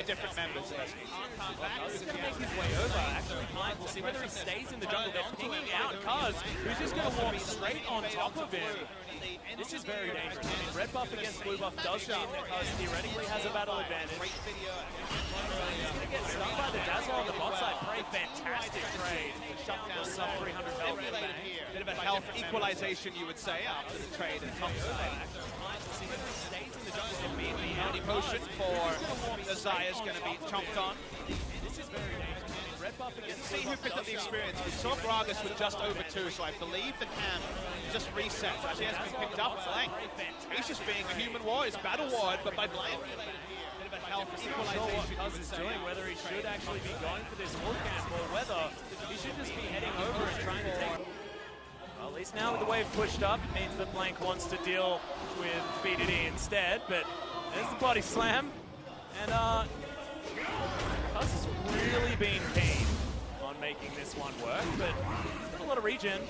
by different members of SKT. He's going to make his way over. Actually, Mike, we'll see whether he stays in the jungle. They're pinging out Cuz, who's just going to walk straight on top of him. This is very dangerous. I mean, red buff against blue buff does mean that Cuz theoretically has a battle advantage. He's going to get stuck by the Dazzle on the bot side. Prey, fantastic trade. Shut down sub 300 health. Bit of a health equalization, you would say, after the trade and top side. Immediately anti-potion for the Zaya's going to be chomped on. This is very dangerous. Red buff against See who picked up the experience. We saw Gragas with just over 2, so I believe the camp just reset. Actually hasn't been picked up. Blank. He's just being a human warrior, battle ward, but by Blank. Bit of a health equalization. What Cuz is doing, whether he should actually be going for this wall camp or whether he should just be heading over and trying to take. Well, at least now with the wave pushed up, it means that Blank wants to deal with BDD instead, but there's the body slam, and Cuz has really been keen on making this one work, but a lot of regen.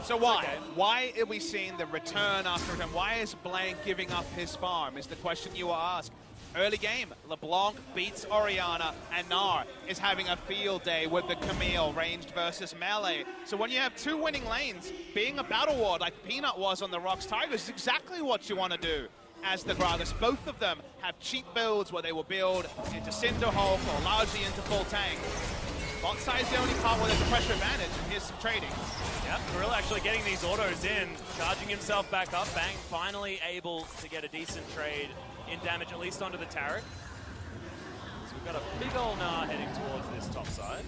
So why? Okay. Why are we seeing the return after return? Why is Blank giving up his farm is the question you will ask. Early game, LeBlanc beats Orianna, and Gnar is having a field day with the Camille ranged versus melee. So when you have 2 winning lanes, being a battle ward like Peanut was on the Rocks Tigers is exactly what you want to do as the Gragas. Both of them have cheap builds where they will build into Cinderhulk or largely into full tank. Bot side is the only part where there's a pressure advantage, and here's some trading. Yep, Gorilla actually getting these autos in, charging himself back up. Bang, finally able to get a decent trade in damage, at least onto the turret. So we've got a big ol' Gnar heading towards this top side.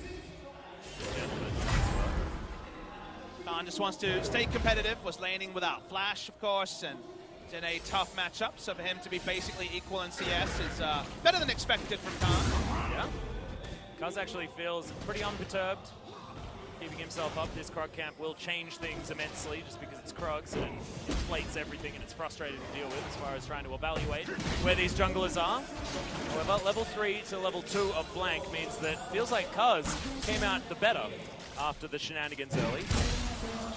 Khan just wants to stay competitive, was laning without flash, of course, and it's in a tough matchup, so for him to be basically equal in CS is better than expected from Khan. Yeah. Cuz actually feels pretty unperturbed, keeping himself up. This Krug camp will change things immensely just because it's Krugs and it inflates everything, and it's frustrating to deal with as far as trying to evaluate where these junglers are. However, level 3 to level 2 of Blank means that feels like Cuz came out the better after the shenanigans early.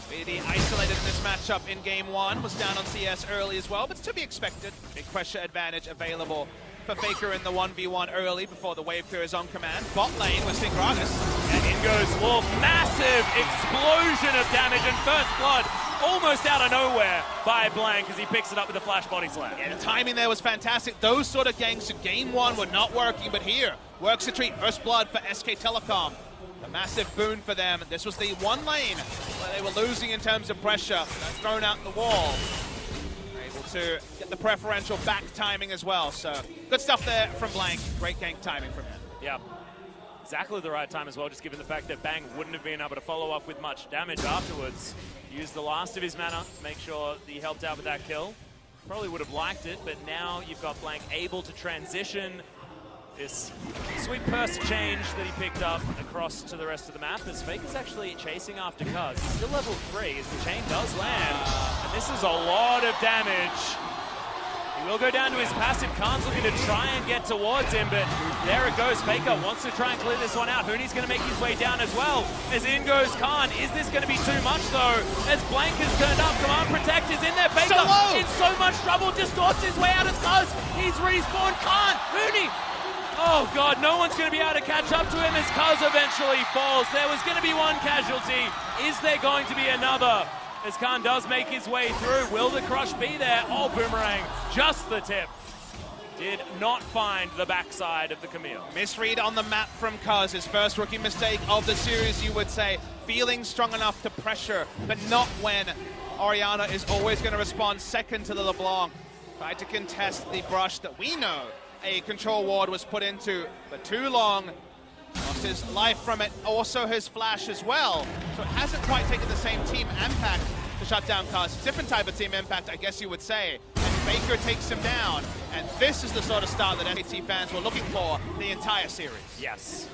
BD isolated in this matchup in game 1, was down on CS early as well, but it's to be expected. Big pressure advantage available for Faker in the 1v1 early before the wave clear is on command. Bot lane, we're seeing Gragas. And in goes Wolf. Massive explosion of damage and first blood almost out of nowhere by Blank as he picks it up with a flash body slam. Yeah, the timing there was fantastic. Those sort of gangs in game 1 were not working, but here works the treat. First blood for SK Telecom. A massive boon for them. This was the one lane where they were losing in terms of pressure. Thrown out the wall. Able to get the preferential back timing as well. So good stuff there from Blank. Great gank timing from him. Yeah. Exactly the right time as well, just given the fact that Bang wouldn't have been able to follow up with much damage afterwards. Used the last of his mana to make sure that he helped out with that kill. Probably would have liked it, but now you've got Blank able to transition this sweet purse change that he picked up across to the rest of the map, as Faker's actually chasing after Cuz. Still level 3 as the chain does land, and this is a lot of damage. He will go down to his passive. Khan's looking to try and get towards him, but there it goes. Faker wants to try and clear this one out. Huni's going to make his way down as well. As in goes Khan. Is this going to be too much, though? As Blank has turned up, Command Protect is in there. Faker in so much trouble, distorts his way out as Cuz. He's respawned. Khan, Huni. Oh, God, no one's going to be able to catch up to him as Cuz eventually falls. There was going to be one casualty. Is there going to be another? As Khan does make his way through, will the crush be there? Oh, Boomerang, just the tip. Did not find the backside of the Camille. Misread on the map from Cuz, his first rookie mistake of the series, you would say. Feeling strong enough to pressure, but not when Orianna is always going to respond second to the LeBlanc. Tried to contest the brush that we know a control ward was put into, but too long. Lost his life from it, also his flash as well. So it hasn't quite taken the same team impact to shut down Cuz. Different type of team impact, I guess you would say. And Faker takes him down. And this is the sort of start that SKT fans were looking for the entire series. Yes.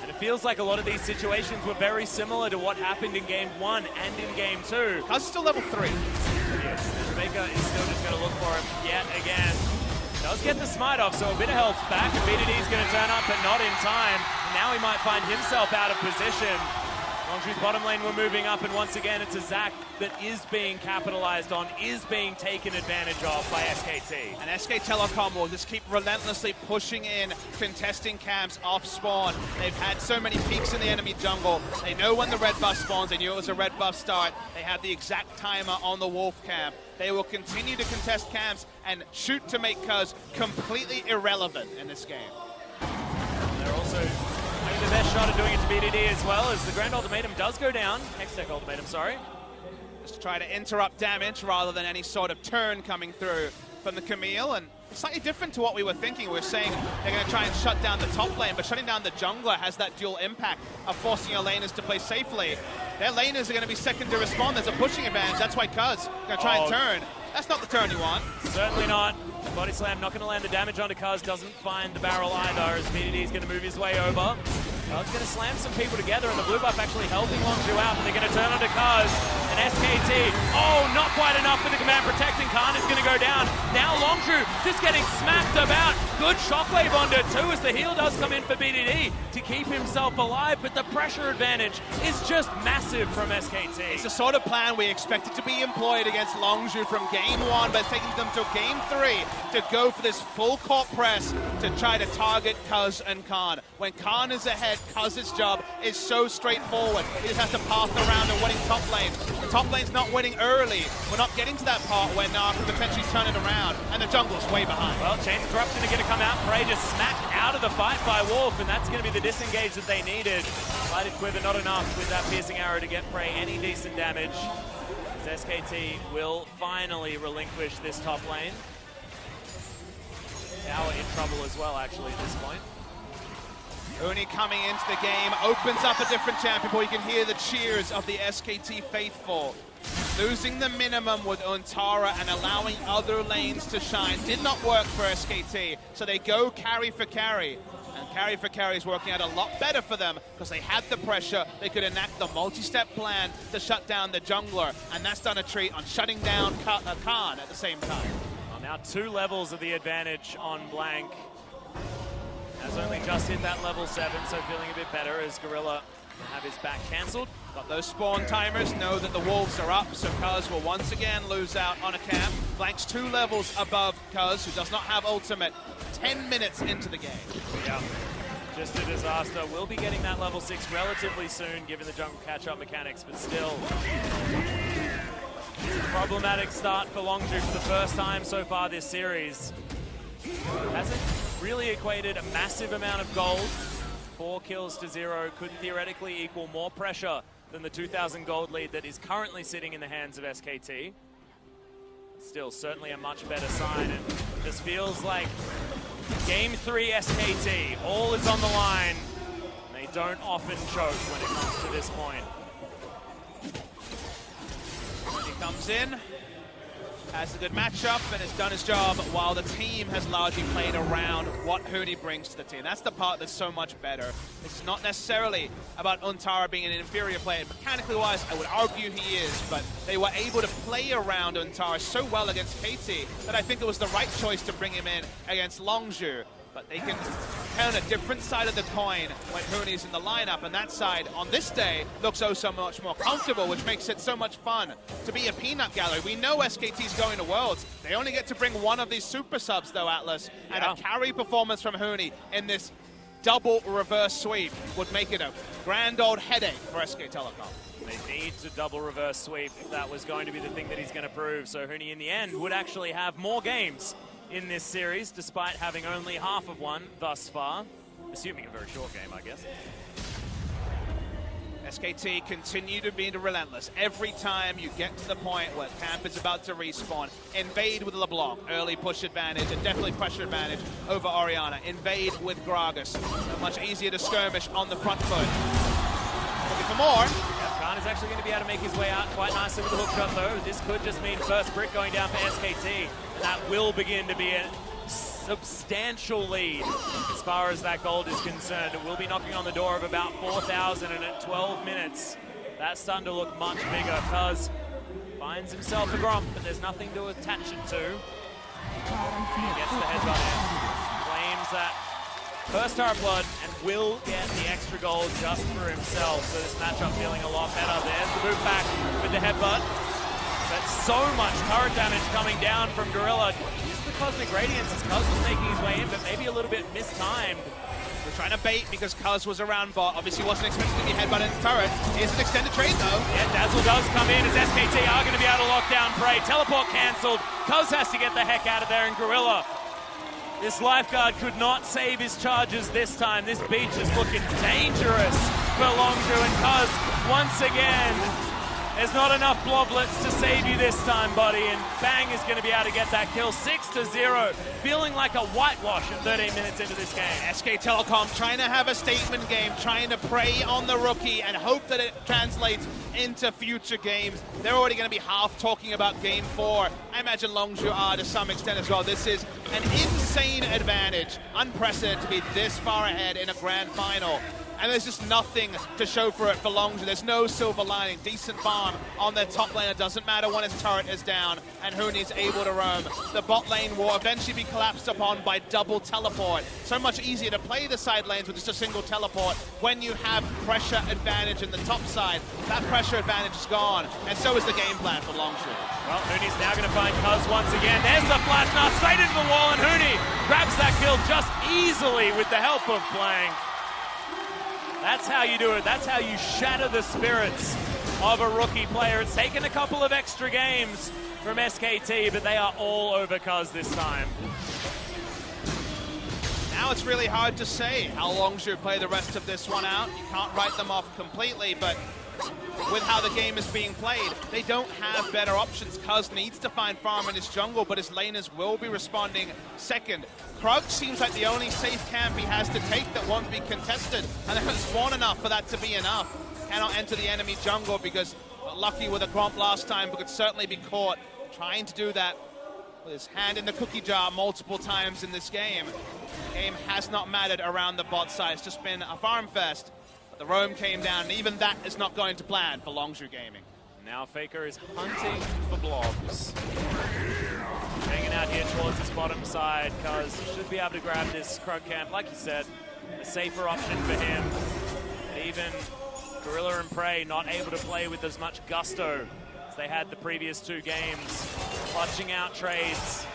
And it feels like a lot of these situations were very similar to what happened in game 1 and in game 2. Cuz is still level 3. Yes, and Faker is still just going to look for him yet again. Does get the smite off, so a bit of health back, and BDD is going to turn up, but not in time. Now he might find himself out of position. Longzhu's bottom lane we're moving up, and once again it's a Zac that is being capitalized on, is being taken advantage of by SKT. And SK Telecom will just keep relentlessly pushing in, contesting camps off spawn. They've had so many peaks in the enemy jungle. They know when the red buff spawns. They knew it was a red buff start. They have the exact timer on the wolf camp. They will continue to contest camps and shoot to make Cuz completely irrelevant in this game. They're also making the best shot at doing it to BDD as well, as the Grand Ultimatum does go down. Hextech Ultimatum, sorry. Just try to interrupt damage rather than any sort of turn coming through from the Camille, and slightly different to what we were thinking. We're saying they're going to try and shut down the top lane, but shutting down the jungler has that dual impact of forcing your laners to play safely. Their laners are going to be second to respond. There's a pushing advantage. That's why Cuz going to try and turn. That's not the turn you want. Certainly not. Body slam not going to land the damage onto Cuz. Doesn't find the barrel either, as BDD is going to move his way over. Cuz going to slam some people together, and the blue buff actually helping Longzhu out, and they're going to turn onto Cuz. And SKT, not quite enough for the command protecting. Khan is going to go down. Now Longzhu just getting smacked about. Good shockwave onto it too, as the heal does come in for BDD to keep himself alive, but the pressure advantage is just massive from SKT. It's the sort of plan we expected to be employed against Longzhu from game 1, but it's taking them to game 3 to go for this full court press to try to target Cuz and Khan. When Khan is ahead, Cuz's job is so straightforward. He just has to path around and winning top lane. The top lane's not winning early. We're not getting to that part where Nar can potentially turn it around, and the jungle's way behind. Well, Chain Disruption are going to come out. Prey just smacked out of the fight by Wolf, and that's going to be the disengage that they needed. Lighted Quiver not enough with that piercing arrow to get Prey any decent damage. As SKT will finally relinquish this top lane. Tower in trouble as well, actually, at this point. Huni coming into the game, opens up a different champion, but you can hear the cheers of the SKT faithful. Losing the minimum with Untara and allowing other lanes to shine did not work for SKT, so they go carry for carry. And carry for carry is working out a lot better for them because they had the pressure. They could enact the multi-step plan to shut down the jungler, and that's done a treat on shutting down Khan at the same time. Well, now 2 levels of the advantage on Blank. Has only just hit that level 7, so feeling a bit better as Gorilla will have his back cancelled. Got those spawn timers, know that the wolves are up, so Cuz will once again lose out on a camp. Blank's 2 levels above Cuz, who does not have ultimate, 10 minutes into the game. Yeah, just a disaster. We'll be getting that level 6 relatively soon, given the jungle catch-up mechanics, but still. It's a problematic start for Longzhu for the first time so far this series. Hasn't really equated a massive amount of gold. 4 kills to 0 could theoretically equal more pressure than the 2,000 gold lead that is currently sitting in the hands of SKT. Still, certainly a much better sign, and this feels like Game 3 SKT. All is on the line. They don't often choke when it comes to this point. He comes in, has a good matchup, and has done his job, while the team has largely played around what Huni brings to the team. That's the part that's so much better. It's not necessarily about Untara being an inferior player. Mechanically wise, I would argue he is, but they were able to play around Untara so well against KT that I think it was the right choice to bring him in against Longzhu. But they can turn a different side of the coin when Huni's in the lineup, and that side on this day looks oh so much more comfortable, which makes it so much fun to be a peanut gallery. We know SKT's going to Worlds. They only get to bring one of these super subs though, Atlas, and a carry performance from Huni in this double reverse sweep would make it a grand old headache for SK Telecom. They need to double reverse sweep if that was going to be the thing that he's going to prove. So Huni in the end would actually have more games in this series, despite having only half of one thus far. Assuming a very short game, I guess. SKT continue to be relentless. Every time you get to the point where camp is about to respawn, invade with LeBlanc. Early push advantage and definitely pressure advantage over Orianna. Invade with Gragas. So much easier to skirmish on the front foot. Looking for more. Yep, Khan is actually going to be able to make his way out quite nicely with the hook shot though. This could just mean first brick going down for SKT. And that will begin to be a substantial lead as far as that gold is concerned. It will be knocking on the door of about 4,000, and at 12 minutes, that's starting to look much bigger. Cuz finds himself a Gromp, but there's nothing to attach it to. He gets the headbutt in, claims that first Tower Blood and will get the extra goal just for himself. So this matchup feeling a lot better. There's the move back with the headbutt. But so much turret damage coming down from Gorilla. Use the Cosmic Radiance as Cuz was making his way in, but maybe a little bit mistimed. We're trying to bait because Cuz was around bot. Obviously wasn't expecting to be headbutted into turret. Here's an extended trade though. Yeah, Dazzle does come in as SKT are going to be able to lock down Prey. Teleport cancelled. Cuz has to get the heck out of there, and Gorilla. This lifeguard could not save his charges this time. This beach is looking dangerous for Longzhu, and Cuz once again. There's not enough bloblets to save you this time, buddy, and Bang is going to be able to get that kill. 6-0, feeling like a whitewash at 13 minutes into this game. SK Telecom trying to have a statement game, trying to prey on the rookie and hope that it translates into future games. They're already going to be half talking about Game 4. I imagine Longzhu are to some extent as well. This is an insane advantage, unprecedented to be this far ahead in a grand final. And there's just nothing to show for it for Longzhu. There's no silver lining. Decent farm on their top lane. It doesn't matter when his turret is down and Huni's able to roam. The bot lane will eventually be collapsed upon by double teleport. So much easier to play the side lanes with just a single teleport when you have pressure advantage in the top side. That pressure advantage is gone, and so is the game plan for Longzhu. Well, Huni's now going to find Cuz once again. There's the flash now, straight into the wall, and Huni grabs that kill just easily with the help of Blank. That's how you do it. That's how you shatter the spirits of a rookie player. It's taken a couple of extra games from SKT, but they are all over Cuz this time. Now it's really hard to say how Longzhu play the rest of this one out. You can't write them off completely, but with how the game is being played, they don't have better options. Cuz needs to find farm in his jungle, but his laners will be responding second. Krug seems like the only safe camp he has to take that won't be contested, and there's spawn enough for that to be enough. Cannot enter the enemy jungle because lucky with a Gromp last time, but could certainly be caught trying to do that with his hand in the cookie jar multiple times in this game. The game has not mattered around the bot side. It's just been a farm fest. But the roam came down, and even that is not going to plan for Longzhu Gaming. Now Faker is hunting for blobs. Hanging out here towards this bottom side, Cuz should be able to grab this Krug camp. Like you said, a safer option for him. Even Gorilla and Prey not able to play with as much gusto as they had the previous two games. Clutching out trades,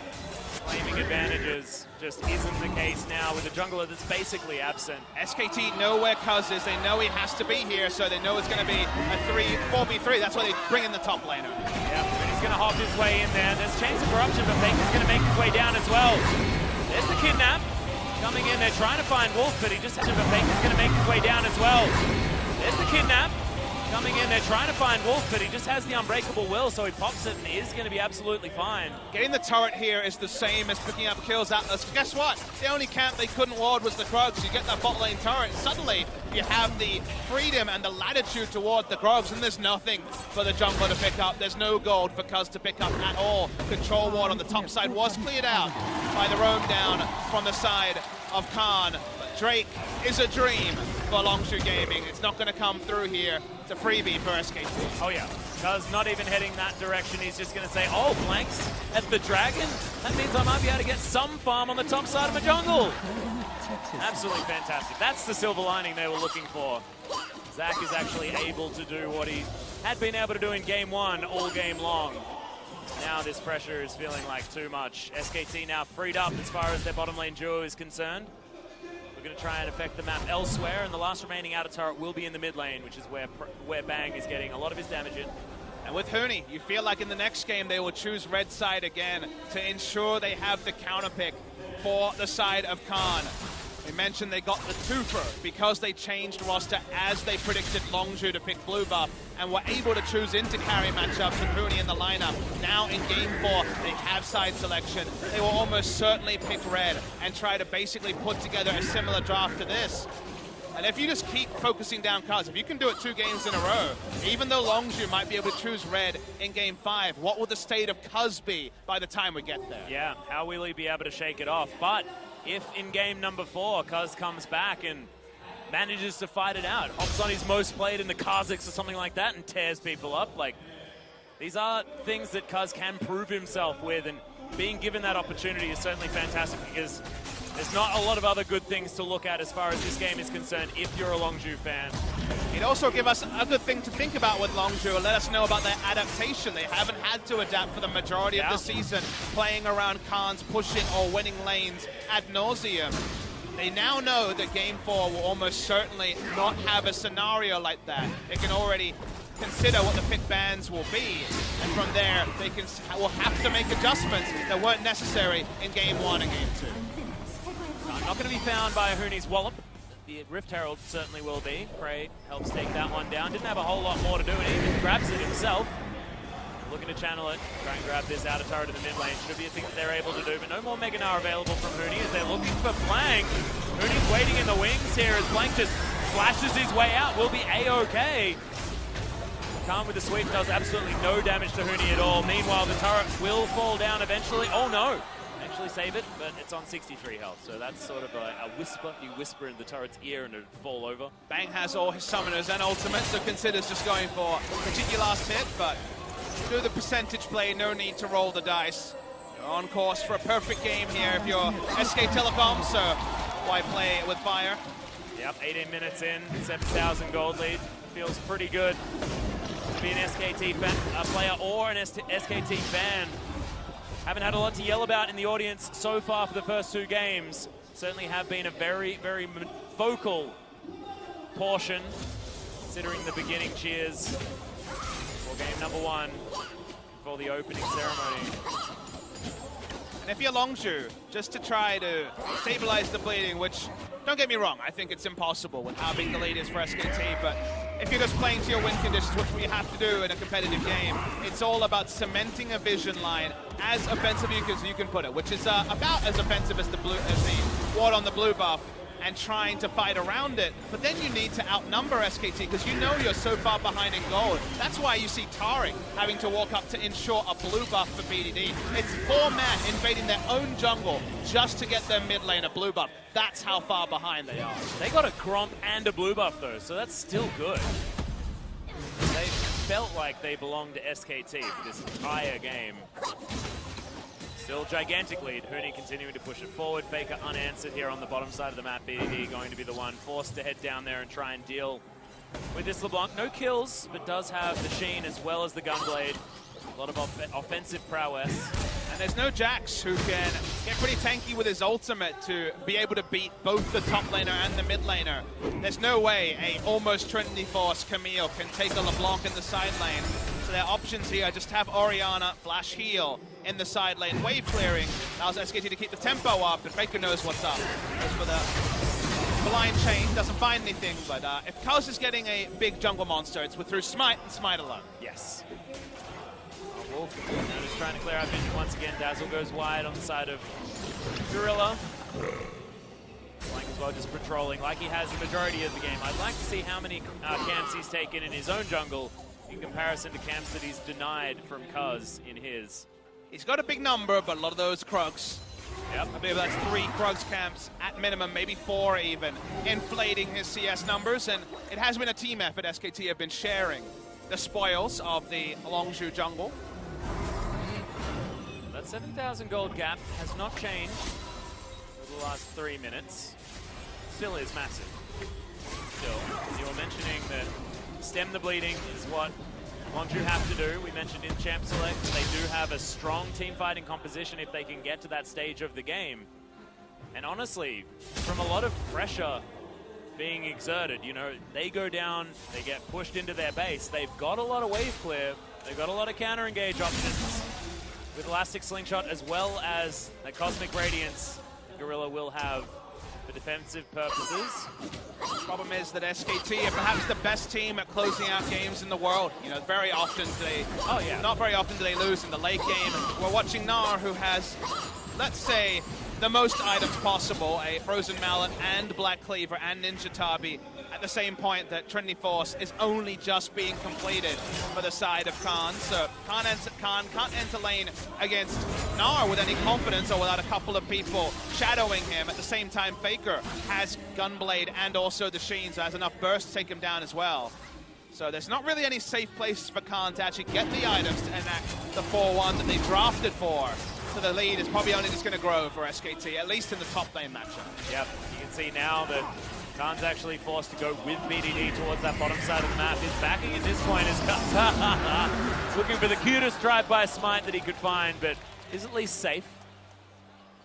claiming advantages, just isn't the case now with a jungler that's basically absent. SKT know where Cuz is, they know he has to be here, so they know it's going to be a 4v3. That's why they bring in the top laner. Yep, and he's going to hop his way in there. There's chance of corruption, but Faker's going to make his way down as well. There's the kidnap. Coming in, they're trying to find Wolf, but he just has to, but Faker's going to make his way down as well. There's the kidnap. Coming in, they're trying to find Wolf, but he just has the unbreakable will, so he pops it and is going to be absolutely fine. Getting the turret here is the same as picking up kills Atlas. Guess what? The only camp they couldn't ward was the Krogs. So you get that bot lane turret, suddenly you have the freedom and the latitude to ward the Krogs, and there's nothing for the jungler to pick up. There's no gold for Cuz to pick up at all. Control ward on the top side was cleared out by the roam down from the side of Khan. But Drake is a dream for Longzhu Gaming. It's not going to come through here. It's a freebie for SKT. Oh yeah, Cuz not even heading that direction. He's just going to say, oh, Blanks at the Dragon? That means I might be able to get some farm on the top side of my jungle. Absolutely fantastic. That's the silver lining they were looking for. Zach is actually able to do what he had been able to do in game one all game long. Now this pressure is feeling like too much. SKT now freed up as far as their bottom lane duo is concerned. We're going to try and affect the map elsewhere, and the last remaining outer turret will be in the mid lane, which is where Bang is getting a lot of his damage in. And with Huni, you feel like in the next game they will choose red side again to ensure they have the counter pick for the side of Khan. We mentioned they got the twofer because they changed roster as they predicted Longzhu to pick blue buff and were able to choose into carry matchups with Huni in the lineup. Now in game 4, they have side selection. They will almost certainly pick red and try to basically put together a similar draft to this. And if you just keep focusing down Cuz, if you can do it 2 games in a row, even though Longzhu might be able to choose red in game 5, what will the state of Cuz be by the time we get there? Yeah, how will he be able to shake it off? But if in game number 4, Cuz comes back and manages to fight it out, hops on his most played in the Kazakhs or something like that and tears people up, like, these are things that Cuz can prove himself with, and being given that opportunity is certainly fantastic because there's not a lot of other good things to look at as far as this game is concerned if you're a Longzhu fan. It'd also give us a good thing to think about with Longzhu and let us know about their adaptation. They haven't had to adapt for the majority of the season, playing around Khan's, pushing or winning lanes ad nauseum. They now know that Game 4 will almost certainly not have a scenario like that. They can already consider what the pick bans will be, and from there they will have to make adjustments that weren't necessary in Game 1 and Game 2. Not going to be found by Huni's wallop. The Rift Herald certainly will be. Prey helps take that one down. Didn't have a whole lot more to do, and even grabs it himself. Looking to channel it, try and grab this outer turret in the mid lane. Should be a thing that they're able to do, but no more Mega Gnar available from Huni as they're looking for Blank. Huni's waiting in the wings here as Blank just flashes his way out. Will be A-OK. Khan with the sweep does absolutely no damage to Huni at all. Meanwhile, the turret will fall down eventually. Oh no! Actually save it, but it's on 63 health, so that's sort of a whisper. You whisper in the turret's ear and it'll fall over. Bang has all his summoners and ultimates, so considers just going for a cheeky last hit, but do the percentage play, no need to roll the dice. You're on course for a perfect game here if you're SK Telecom, so why play with fire? Yep, 18 minutes in, 7,000 gold lead. Feels pretty good to be an SKT fan, player or an SKT fan. Haven't had a lot to yell about in the audience so far for the first two games. Certainly have been a very, very vocal portion, considering the beginning cheers for game number 1 for the opening ceremony. And if you're Longzhu, just to try to stabilize the bleeding, which, don't get me wrong, I think it's impossible with how big the lead is for SKT, but if you're just playing to your win conditions, which we have to do in a competitive game, it's all about cementing a vision line as offensive as you can put it, which is about as offensive as the ward on the blue buff, and trying to fight around it. But then you need to outnumber SKT because you know you're so far behind in gold. That's why you see Taric having to walk up to ensure a blue buff for BDD. It's 4 men invading their own jungle just to get their mid lane a blue buff. That's how far behind they are. They got a Gromp and a blue buff though, so that's still good. They felt like they belonged to SKT for this entire game. Still gigantic lead. Huni continuing to push it forward. Faker unanswered here on the bottom side of the map. BDD going to be the one forced to head down there and try and deal with this LeBlanc. No kills, but does have the Sheen as well as the Gunblade. A lot of offensive prowess. And there's no Jax who can get pretty tanky with his ultimate to be able to beat both the top laner and the mid laner. There's no way a almost Trinity Force Camille can take a LeBlanc in the side lane. So their options here just have Orianna, flash heal in the side lane. Wave clearing allows SKT to keep the tempo up, and Faker knows what's up. Goes for the blind chain, doesn't find anything, but if Kaz is getting a big jungle monster, it's through Smite and Smite alone. Yes. Wolf now just trying to clear out vision once again. Dazzle goes wide on the side of Gorilla. Blank as well, just patrolling like he has the majority of the game. I'd like to see how many camps he's taken in his own jungle in comparison to camps that he's denied from Kaz in his. He's got a big number, but a lot of those Krugs. Yep. I believe that's 3 Krugs camps at minimum, maybe 4 even, inflating his CS numbers, and it has been a team effort. SKT have been sharing the spoils of the Longzhu jungle. That 7,000 gold gap has not changed over the last 3 minutes. Still is massive. Still, you were mentioning that stem the bleeding is what Longzhu have to do. We mentioned in Champ Select they do have a strong team fighting composition if they can get to that stage of the game. And honestly, from a lot of pressure being exerted, you know, they go down, they get pushed into their base. They've got a lot of wave clear. They've got a lot of counter engage options. With Elastic Slingshot as well as the Cosmic Radiance, Gorilla will have for defensive purposes. The problem is that SKT are perhaps the best team at closing out games in the world. You know, very often not very often do they lose in the late game. We're watching Gnar, who has, let's say, the most items possible, a Frozen Mallet and Black Cleaver and Ninja Tabi, at the same point that Trinity Force is only just being completed for the side of Khan. So Khan can't enter lane against Gnar with any confidence or without a couple of people shadowing him. At the same time, Faker has Gunblade and also the Sheen, so has enough burst to take him down as well. So there's not really any safe places for Khan to actually get the items to enact the 4-1 that they drafted for. So the lead is probably only just going to grow for SKT, at least in the top lane matchup. Yep, you can see now that Khan's actually forced to go with BDD towards that bottom side of the map. His backing at this point is He's looking for the cutest drive-by smite that he could find, but is at least safe.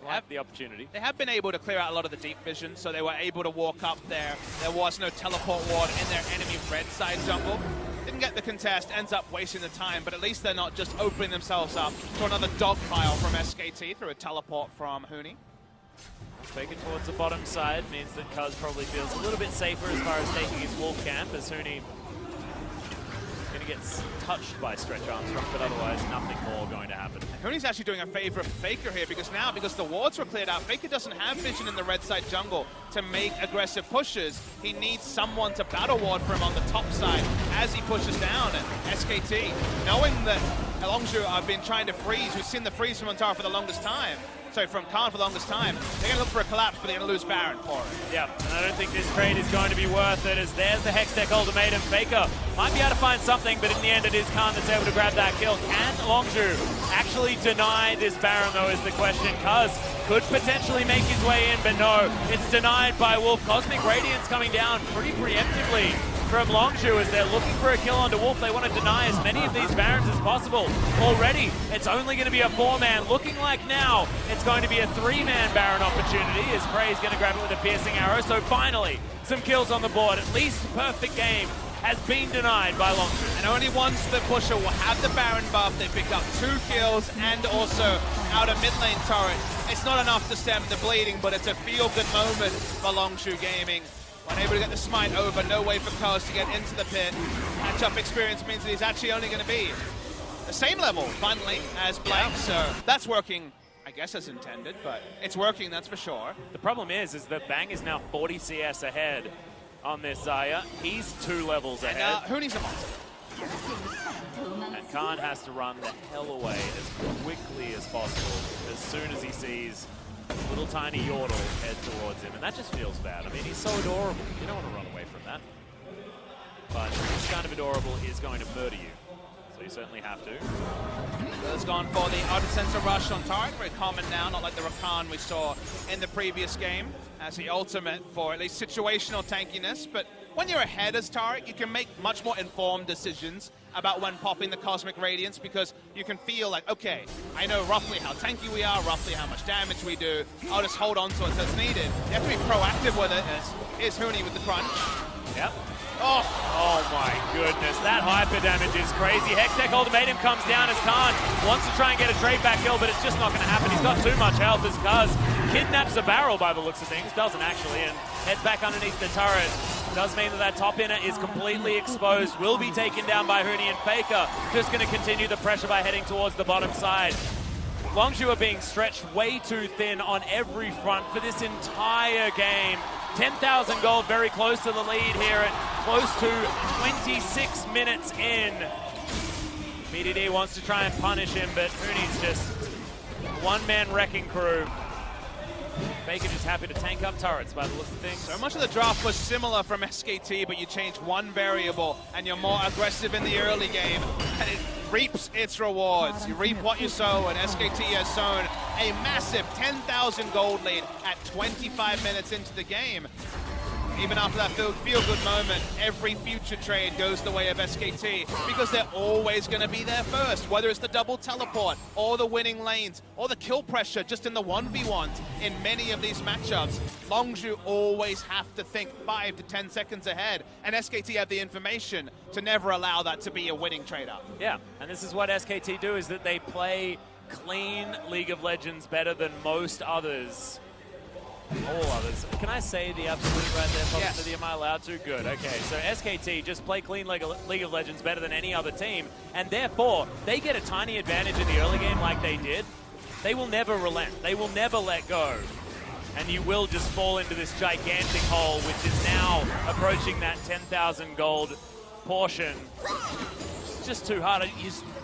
Like the opportunity. They have been able to clear out a lot of the deep vision, so they were able to walk up there. There was no teleport ward in their enemy red side jungle. Didn't get the contest, ends up wasting the time, but at least they're not just opening themselves up to another dogpile from SKT through a teleport from Huni. Taken towards the bottom side means that Cuz probably feels a little bit safer as far as taking his wolf camp, as Huni going to get touched by Stretch Armstrong, but otherwise nothing more going to happen. Huni's actually doing a favor for Faker here, because now, because the wards were cleared out, Faker doesn't have vision in the red side jungle to make aggressive pushes. He needs someone to battle ward for him on the top side as he pushes down. And SKT, knowing that Longzhu have been trying to freeze, we've seen the freeze from Antara for the longest time, so from Khan for the longest time, they're going to look for a collapse, but they're going to lose Baron for it. Yeah, and I don't think this trade is going to be worth it, as there's the Hextech ultimatum. Faker might be able to find something, but in the end it is Khan that's able to grab that kill. Can Longzhu actually deny this Baron, though, is the question. Cuz could potentially make his way in, but no, it's denied by Wolf. Cosmic Radiance coming down pretty preemptively from Longzhu as they're looking for a kill onto Wolf. They want to deny as many of these Barons as possible. Already, it's only going to be a 4-man. Looking like now, it's going to be a 3-man Baron opportunity as Prey's going to grab it with a piercing arrow. So finally, some kills on the board. At least a perfect game has been denied by Longzhu. And only once the pusher will have the Baron buff, they pick up 2 kills and also out of mid lane turret. It's not enough to stem the bleeding, but it's a feel-good moment for Longzhu Gaming. Unable to get the smite over, no way for Cuz to get into the pit. Matchup experience means that he's actually only going to be the same level, finally, as Blake, so that's working, I guess, as intended, but it's working, that's for sure. The problem is that Bang is now 40 CS ahead on this Xayah. He's 2 levels ahead. And Huni's a monster. And Khan has to run the hell away as quickly as possible as soon as he sees little tiny Yordle head towards him, and that just feels bad. I mean, he's so adorable. You don't want to run away from that. But this kind of adorable is going to murder you, so you certainly have to. Has gone for the Ardent Sensor Rush on Tarek, very common now, not like the Rakan we saw in the previous game, as the ultimate for at least situational tankiness. But when you're ahead as Tarek, you can make much more informed decisions about when popping the Cosmic Radiance, because you can feel like, okay, I know roughly how tanky we are, roughly how much damage we do, I'll just hold on to it as needed. You have to be proactive with it. Here's Huni with the crunch. Yep. Oh my goodness, that hyper damage is crazy. Hextech ultimatum comes down as Khan wants to try and get a trade back kill, but it's just not going to happen. He's got too much health as Cuz kidnaps a barrel by the looks of things. Doesn't actually, and heads back underneath the turret. Does mean that top inner is completely exposed. Will be taken down by Huni, and Faker just going to continue the pressure by heading towards the bottom side. Longzhu are being stretched way too thin on every front for this entire game. 10,000 gold, very close to the lead here at close to 26 minutes in. BDD wants to try and punish him, but Huni's just one-man wrecking crew. Faker just happy to tank up turrets by the looks of things. So much of the draft was similar from SKT, but you change one variable and you're more aggressive in the early game, and it reaps its rewards. You reap what you sow, and SKT has sown a massive 10,000 gold lead at 25 minutes into the game. Even after that feel-good moment, every future trade goes the way of SKT, because they're always going to be there first, whether it's the double teleport, or the winning lanes, or the kill pressure just in the 1v1s in many of these matchups. Longzhu always have to think 5 to 10 seconds ahead, and SKT have the information to never allow that to be a winning trade-up. Yeah, and this is what SKT do, is that they play clean League of Legends better than most others. All others. Can I say the absolute right there, Yes. Am I allowed to? Good, okay. So SKT just play clean League of Legends better than any other team, and therefore, they get a tiny advantage in the early game like they did. They will never relent. They will never let go. And you will just fall into this gigantic hole, which is now approaching that 10,000 gold portion. It's just too hard.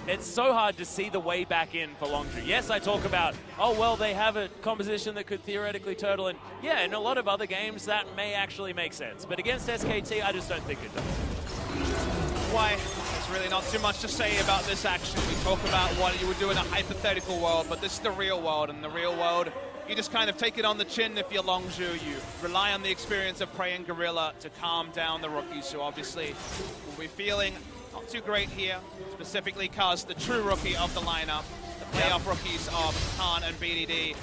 It's so hard to see the way back in for Longzhu. Yes, I talk about, oh, well, they have a composition that could theoretically turtle in. Yeah, in a lot of other games, that may actually make sense. But against SKT, I just don't think it does. Why There's really not too much to say about this action. We talk about what you would do in a hypothetical world, but this is the real world. In the real world, you just kind of take it on the chin if you're Longzhu. You rely on the experience of Prey and Gorilla to calm down the rookies, who obviously will be feeling not too great here, specifically Kaz, the true rookie of the lineup, the playoff rookies of Khan and BDD.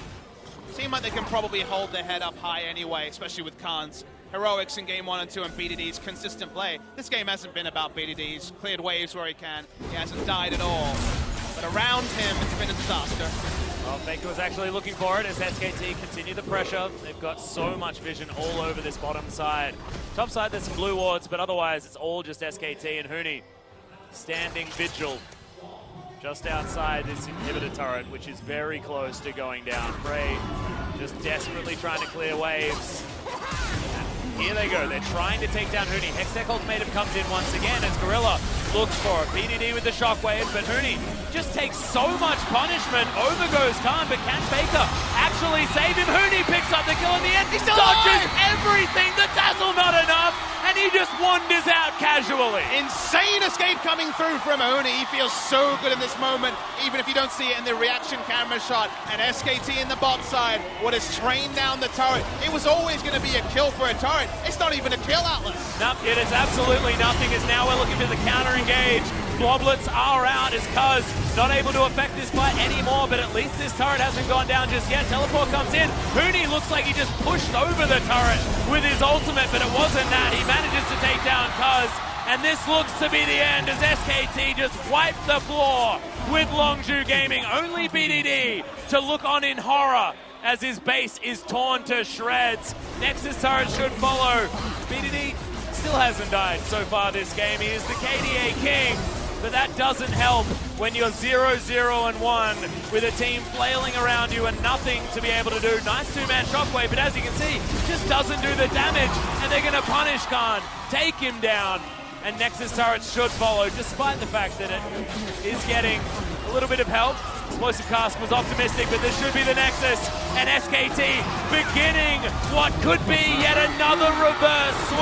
Seem like they can probably hold their head up high anyway, especially with Khan's heroics in game 1 and 2 and BDD's consistent play. This game hasn't been about BDD. He's cleared waves where he can. He hasn't died at all. But around him, it's been a disaster. Well, Faker was actually looking for it as SKT continue the pressure. They've got so much vision all over this bottom side. Top side, there's some blue wards, but otherwise it's all just SKT and Huni standing vigil just outside this inhibitor turret, which is very close to going down. Prey just desperately trying to clear waves. Here they go, they're trying to take down Huni. Hextech Ultimatum comes in once again as Gorilla looks for it. BDD with the shockwave, but Huni just takes so much punishment. Over goes Khan, but can Faker actually save him? Huni picks up the kill in the end. He still dodges everything. The dazzle not enough, and he just wanders out casually. Insane escape coming through from Huni. He feels so good in this moment, even if you don't see it in the reaction camera shot. And SKT in the bot side would have trained down the turret. It was always going to be a kill for a turret. It's not even a kill, Atlas. Nope, it is absolutely nothing, as now we're looking for the counter engage. Bloblets are out as Cuz not able to affect this fight anymore, but at least this turret hasn't gone down just yet. Teleport comes in. Huni looks like he just pushed over the turret with his ultimate, but it wasn't that. He manages to take down Cuz, and this looks to be the end as SKT just wiped the floor with Longzhu Gaming. Only BDD to look on in horror as his base is torn to shreds. Nexus turret should follow. BDD still hasn't died so far this game. He is the KDA king, but that doesn't help when you're 0-0-1 with a team flailing around you and nothing to be able to do. Nice two-man shockwave, but as you can see, just doesn't do the damage, and they're gonna punish Khan, take him down, and Nexus turrets should follow, despite the fact that it is getting a little bit of help. Explosive Cask was optimistic, but this should be the Nexus, and SKT beginning what could be yet another reverse sweep.